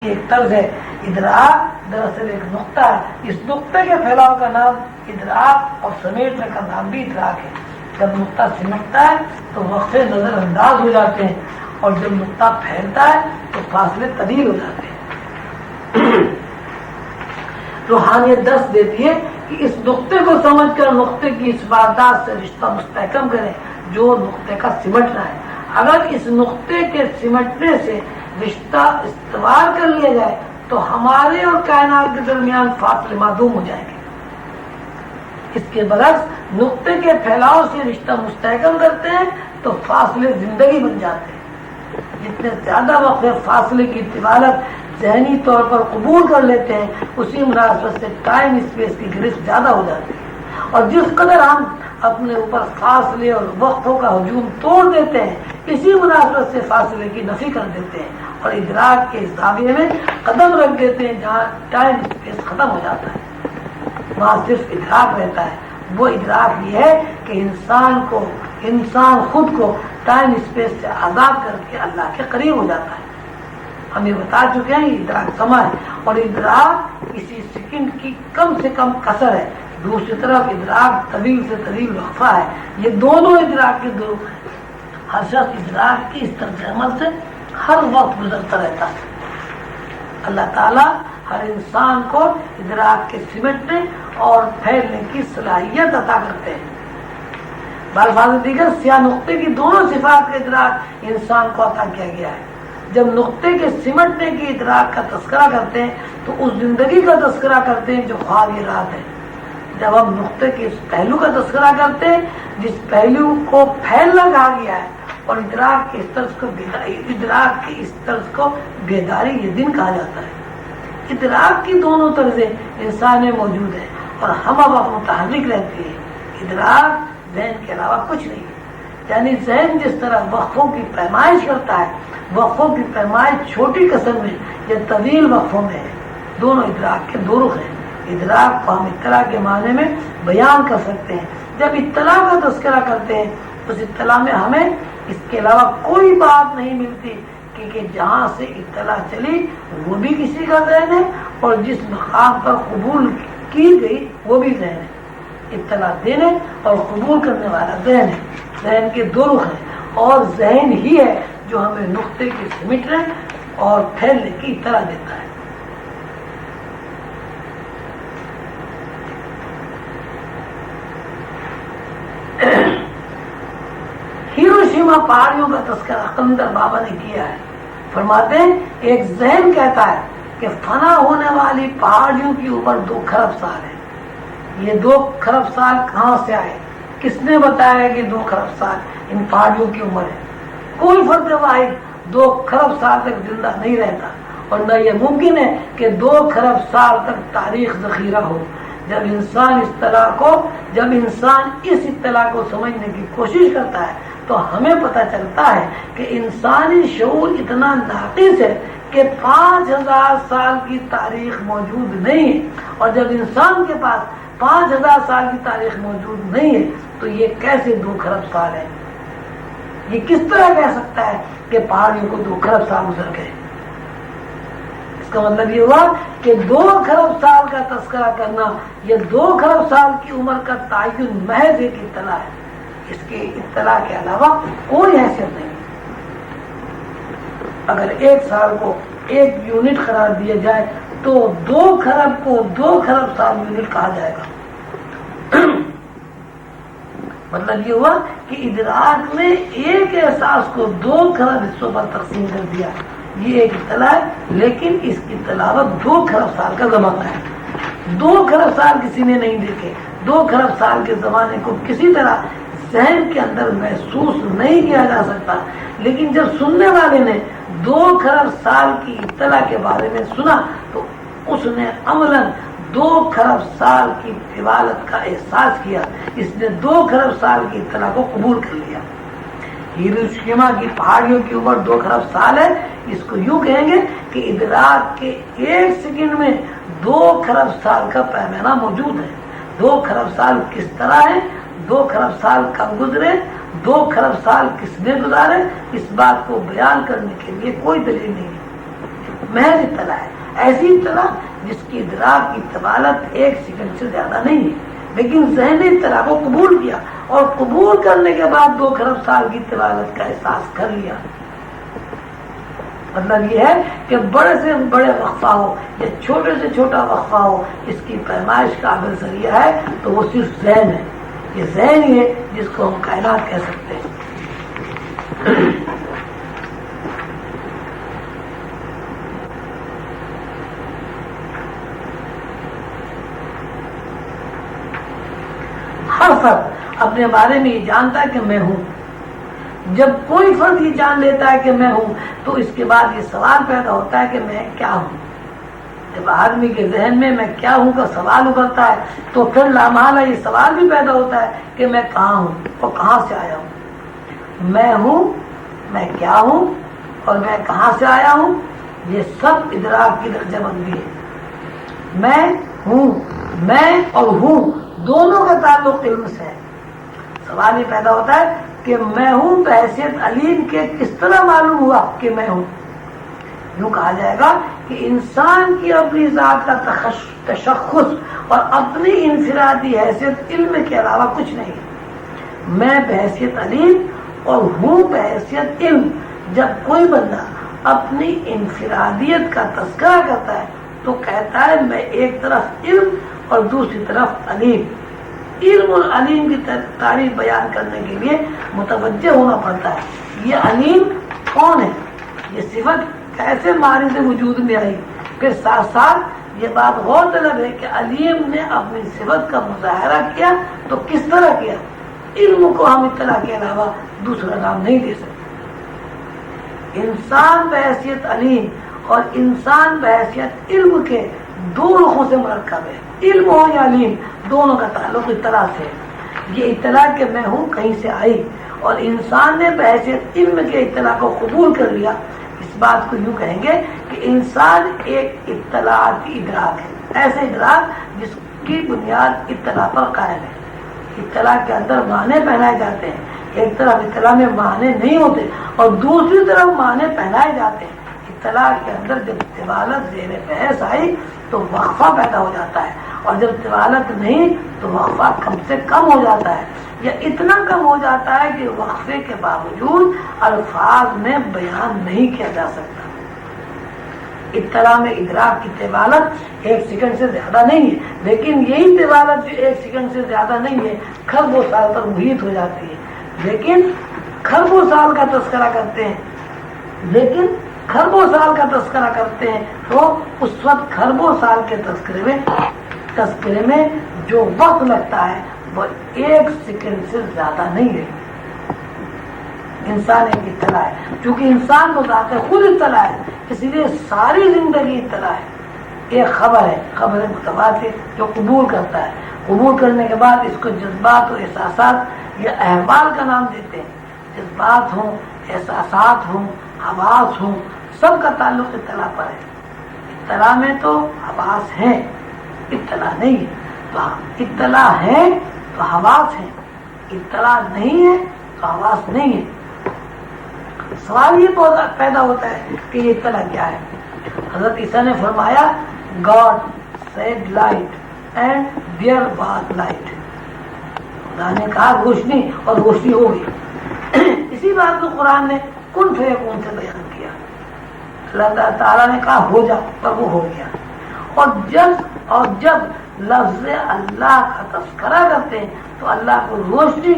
ایک طرز ہے. ادراک دراصل ایک نقطہ ہے. اس نقطے کے پھیلاؤ کا نام ادراک اور سمیٹنے کا نام بھی ادراک ہے. جب نقطہ سمٹتا ہے تو وقفے نظر انداز ہو جاتے ہیں، اور جب نقطہ پھیلتا ہے تو فاصلے طویل ہو جاتے ہیں. روحانیت درس دیتی ہے کہ اس نقطے کو سمجھ کر نقطے کی اس واردات سے رشتہ مستحکم کریں جو نقطے کا سمٹنا ہے. اگر اس نقطے کے سمٹنے سے رشتہ استوار کر لیا جائے تو ہمارے اور کائنات کے درمیان فاصلے معدوم ہو جائیں گے. اس کے برعکس نقطے کے پھیلاؤ سے رشتہ مستحکم کرتے ہیں تو فاصلے زندگی بن جاتے ہیں. جتنے زیادہ وقت فاصلے کی طوالت ذہنی طور پر قبول کر لیتے ہیں، اسی مناسبت سے ٹائم اسپیس کی گرفت زیادہ ہو جاتی ہے. اور جس قدر ہم اپنے اوپر فاصلے اور وقتوں کا ہجوم توڑ دیتے ہیں، اسی مناسبت سے فاصلے کی نفی کر دیتے ہیں اور ادراک کے زاویے میں قدم رکھ دیتے ہیں جہاں ٹائم اسپیس ختم ہو جاتا ہے. وہاں صرف ادراک رہتا ہے. وہ ادراک یہ ہے کہ انسان خود کو ٹائم اسپیس سے آزاد کر کے اللہ کے قریب ہو جاتا ہے. ہم یہ بتا چکے ہیں یہ ادراک سما ہے، اور ادراک اسی سیکنڈ کی کم سے کم کثر ہے. دوسری طرف ادراک طویل سے طویل وقفہ ہے. یہ دونوں ادراک کے دو ہر شخص ادراک کی اس طرز عمل سے ہر وقت گزرتا رہتا ہے. اللہ تعالیٰ ہر انسان کو ادراک کے سمٹنے اور پھیلنے کی صلاحیت عطا کرتے ہیں. بالفاظ دیگر سیاہ نقطے کی دونوں صفات کا ادراک انسان کو عطا کیا گیا ہے. جب نقطے کے سمٹنے کی ادراک کا تذکرہ کرتے ہیں تو اس زندگی کا تذکرہ کرتے ہیں جو خواب یہ رات ہے. جب ہم نقطے کے اس پہلو کا تذکرہ کرتے ہیں جس پہلو کو پھیلنا کہا گیا ہے، اور ادراک کے اس طرز کو بیداری یہ دن کہا جاتا ہے. ادراک کی دونوں طرزیں انسان میں موجود ہیں اور ہم وقت متحرک رہتی ہے. ادراک ذہن کے علاوہ کچھ نہیں ہے. یعنی ذہن جس طرح وقفوں کی پیمائش کرتا ہے، وقفوں کی پیمائش چھوٹی قسم میں یا طویل وقفوں میں ہے. دونوں ادراک کے دو رخ ہیں. ادراک کو ہم اطلاع کے معنی میں بیان کر سکتے ہیں. جب اطلاع کا تذکرہ کرتے ہیں اس اطلاع میں ہمیں اس کے علاوہ کوئی بات نہیں ملتی، کیونکہ جہاں سے اطلاع چلی وہ بھی کسی کا ذہن ہے، اور جس مقام پر قبول کی گئی وہ بھی ذہن ہے. اطلاع دینے اور قبول کرنے والا ذہن ہے. ذہن کے دو رخ ہیں، اور ذہن ہی ہے جو ہمیں نقطے کے سمٹنے اور پھیلنے کی اطلاع دیتا ہے. ہیروشیما پہاڑیوں کا تذکرہ قلندر بابا نے کیا ہے. فرماتے ہیں ایک ذہن کہتا ہے کہ فنا ہونے والی پہاڑیوں کی عمر 2 کھرب سال ہے. یہ 2 کھرب سال کہاں سے آئے؟ کس نے بتایا کہ 2 کھرب سال ان پہاڑیوں کی عمر ہے؟ کوئی فرد واحد 2 کھرب سال تک زندہ نہیں رہتا، اور نہ یہ ممکن ہے کہ 2 کھرب سال تک تاریخ ذخیرہ ہو. جب انسان اس اطلاع کو سمجھنے کی کوشش کرتا ہے تو ہمیں پتہ چلتا ہے کہ انسانی شعور اتنا ناقص ہے کہ 5000 سال کی تاریخ موجود نہیں ہے. اور جب انسان کے پاس 5000 سال کی تاریخ موجود نہیں ہے تو یہ کیسے 2 کھرب سال ہے؟ یہ کس طرح کہہ سکتا ہے کہ پہاڑیوں کو 2 کھرب سال گزر گئے؟ اس کا مطلب یہ ہوا کہ 2 کھرب سال کا تذکرہ کرنا، یہ 2 کھرب سال کی عمر کا تعین محض ایک اطلاع ہے. اس کی اطلاع کے علاوہ کوئی حیثیت نہیں. اگر 1 سال کو 1 یونٹ قرار دیا جائے تو 2 کھرب کو 2 کھرب سال یونٹ کہا جائے گا. مطلب یہ ہوا کہ ادراک میں ایک احساس کو 2 کھرب حصوں پر تقسیم کر دیا. یہ ایک اطلاع ہے، لیکن اس کی تلاوت 2 کھرب سال کا زمانہ ہے. 2 کھرب سال کسی نے نہیں دیکھے. 2 کھرب سال کے زمانے کو کسی طرح ذہن کے اندر محسوس نہیں کیا جا سکتا. لیکن جب سننے والے نے 2 کھرب سال کی اطلاع کے بارے میں سنا تو اس نے عملاً 2 کھرب سال کی طوالت کا احساس کیا. اس نے 2 کھرب سال کی اطلاع کو قبول کر لیا. ہیروشیما کی پہاڑیوں کی عمر 2 کھرب سال ہے. اس کو یوں کہیں گے کہ ادراک کے 1 سیکنڈ میں 2 کھرب سال کا پیمانہ موجود ہے. 2 کھرب سال کس طرح ہے، 2 کھرب سال کب گزرے، 2 کھرب سال کس نے گزارے، اس بات کو بیان کرنے کے لیے کوئی دلیل نہیں ہے. محض اطلاع ہے، ایسی اطلاع جس کی ادراک کی طوالت 1 سیکنڈ سے زیادہ نہیں ہے، لیکن ذہن نے اطلاع کو قبول کیا اور قبول کرنے کے بعد 2 کھرب سال کی طوالت کا احساس کر لیا۔ مطلب یہ ہے کہ بڑے سے بڑے وقفہ ہو یا چھوٹے سے چھوٹا وقفہ ہو، اس کی پیمائش کا اگر ذریعہ ہے تو وہ صرف ذہن ہے۔ یہ ذہن ہی ہے جس کو ہم کائنات کہہ سکتے ہیں۔ ہر فرد اپنے بارے میں یہ جانتا ہے کہ میں ہوں۔ جب کوئی فرد یہ جان لیتا ہے کہ میں ہوں تو اس کے بعد یہ سوال پیدا ہوتا ہے کہ میں کیا ہوں۔ جب آدمی کے ذہن میں کیا ہوں کا سوال ابھرتا ہے تو پھر لامحالہ یہ سوال بھی پیدا ہوتا ہے کہ میں کہاں ہوں اور کہاں سے آیا ہوں۔ میں ہوں، میں کیا ہوں اور میں کہاں سے آیا ہوں، یہ سب ادراک کی درجہ بندی ہے۔ میں ہوں، میں اور ہوں دونوں کا تعلق علم سے ہے۔ سوال یہ پیدا ہوتا ہے کہ میں ہوں بحیثیت علیم کے کس طرح معلوم ہوا کہ میں ہوں؟ یوں کہا جائے گا کہ انسان کی اپنی ذات کا تشخص اور اپنی انفرادی حیثیت علم کے علاوہ کچھ نہیں ہے۔ میں بحیثیت علیم اور ہوں بحیثیت علم۔ جب کوئی بندہ اپنی انفرادیت کا تذکرہ کرتا ہے تو کہتا ہے میں ایک طرف علم اور دوسری طرف علیم۔ علم اور علیم کی تعریف بیان کرنے کے لیے متوجہ ہونا پڑتا ہے۔ یہ علیم کون ہے، یہ صفت کیسے معرض وجود میں آئی؟ پھر ساتھ ساتھ یہ بات غور طلب ہے کہ علیم نے اپنی صفت کا مظاہرہ کیا تو کس طرح کیا؟ علم کو ہم اطلاع کے علاوہ دوسرا نام نہیں دے سکتے۔ انسان بحیثیت علیم اور انسان بحیثیت علم کے 2 رخوں سے مرکب ہے۔ علم ہو یا علیم، دونوں کا تعلق اطلاع سے ہے۔ یہ اطلاع کہ میں ہوں کہیں سے آئی اور انسان نے بحیثیت علم کے اطلاع کو قبول کر لیا۔ اس بات کو یوں کہیں گے کہ انسان ایک اطلاعاتی ادراک ہے، ایسے ادراک جس کی بنیاد اطلاع پر قائم ہے۔ اطلاع کے اندر معنی پہنائے جاتے ہیں، ایک طرف اطلاع میں معنی نہیں ہوتے اور دوسری طرف معنی پہنائے جاتے ہیں۔ اطلاع کے اندر جب طوالت زیر بحث آئی تو وقفہ پیدا ہو جاتا ہے، اور جب طوالت نہیں تو وقفہ کم سے کم ہو جاتا ہے، یا اتنا کم ہو جاتا ہے کہ وقفے کے باوجود الفاظ میں بیان نہیں کیا جا سکتا۔ اطلاع میں ادراک کی طوالت 1 سیکنڈ سے زیادہ نہیں ہے، لیکن یہی طوالت جو 1 سیکنڈ سے زیادہ نہیں ہے کھربوں سال تک محیط ہو جاتی ہے۔ لیکن کھربوں سال کا تذکرہ کرتے ہیں تو اس وقت کھربوں سال کے تذکرے میں جو وقت لگتا ہے وہ 1 سیکنڈ سے زیادہ نہیں ہے۔ انسان ایک اطلاع ہے، چونکہ انسان کو ذات خود اطلاع ہے، اس لیے ساری زندگی اطلاع ہے۔ ایک خبر ہے، خبر متواتر جو قبول کرتا ہے، قبول کرنے کے بعد اس کو جذبات و احساسات یا احوال کا نام دیتے ہیں۔ جذبات ہوں، احساسات ہوں، حواس ہوں، سب کا تعلق اطلاع پر ہے۔ اطلاع میں تو حواس ہیں، اطلاع نہیں ہے، تو اطلاع ہے تو حواس ہیں، اطلاع نہیں ہے تو حواس نہیں ہے۔ سوال یہ پیدا ہوتا ہے کہ یہ اطلاع کیا ہے؟ حضرت عیسیٰ نے فرمایا God said light and there was light۔ خدا نے کہا روشنی اور روشنی ہو گئی۔ اسی بات کو قرآن نے کن فیکون سے بیان کیا۔ اللہ تعالیٰ نے کہا ہو جا اور وہ ہو گیا۔ اور جب لفظ اللہ کا تذکرہ کرتے ہیں تو اللہ کو روشنی